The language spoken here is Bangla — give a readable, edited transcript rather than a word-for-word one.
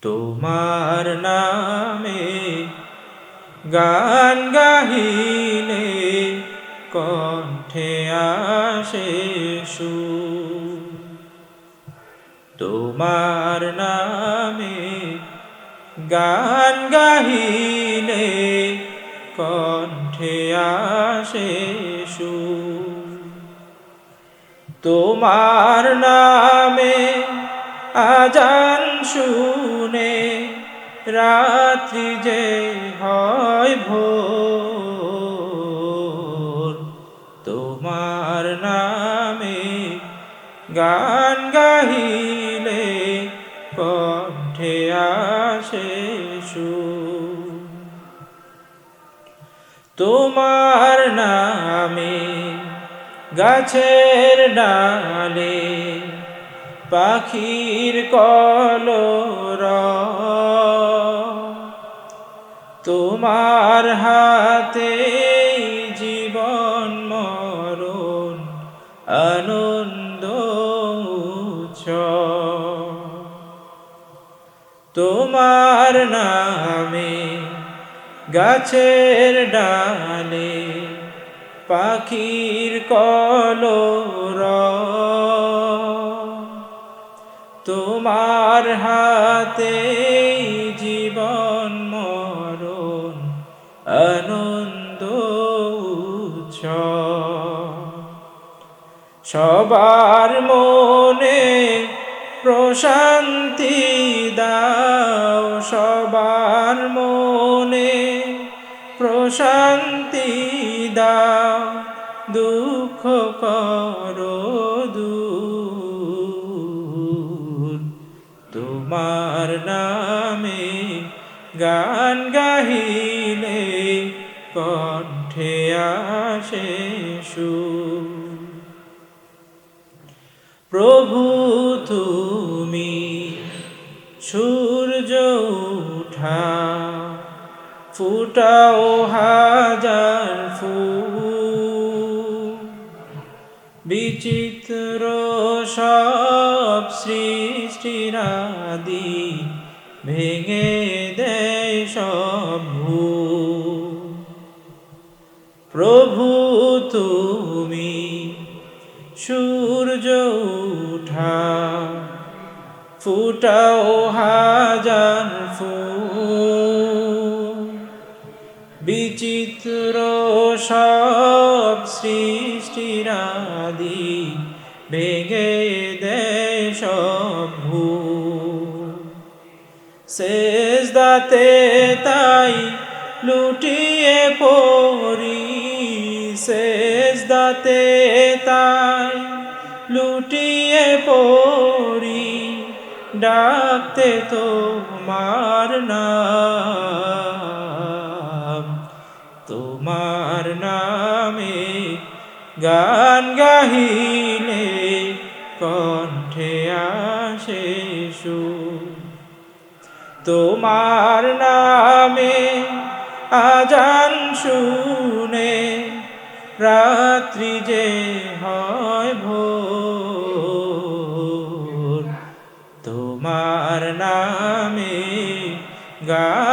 তোমার নামে গান গাহিলে কণ্ঠে আসে সুর। তোমার নামে গান গাহিলে কণ্ঠে আসে সুর। তোমার নামে আজান শুনে রাত্রি যে হয় ভোর। তোমার নামে গান গাহিলে কণ্ঠে আসে সুর। তোমার নামে গাছের ডালে পাখির কলরব। তোমার হাতে জীবন মরণ আনন্দ উৎসব। তোমার নামে গাছের ডালে পাখির কলরব। তোমার হাতে জীবন মরণ আনন্দ উৎসব। সবার মনে প্রশান্তি দাও, সবার মনে প্রশান্তি দাও, দুঃখ করো দূর। তোমার নামে গান গাহিলে কণ্ঠে আসে সুর। প্রভু তুমি সূর্য উঠা, ফুটাও হাজার ফুল। বিচিত্র সব সৃষ্টিরাদি ভেঙে দেয় সব ভুল। প্রভু তুমি সূর্য উঠা, ফুটাও হাজার ফুল। বিচিত্র সব সৃষ্টিরাদি ভেঙে দেয় সব ভুল। সেজদাতে তাই লুটিয়ে পড়ি, সেজদাতে তাই লুটিয়ে পড়ি, ডাকতে তোমার নাম। তোমার নামে গান গাহিলে কণ্ঠে আসে সুর। তোমার নামে আজান শুনে রাত্রি যে হয় ভোর। তোমার নামে গান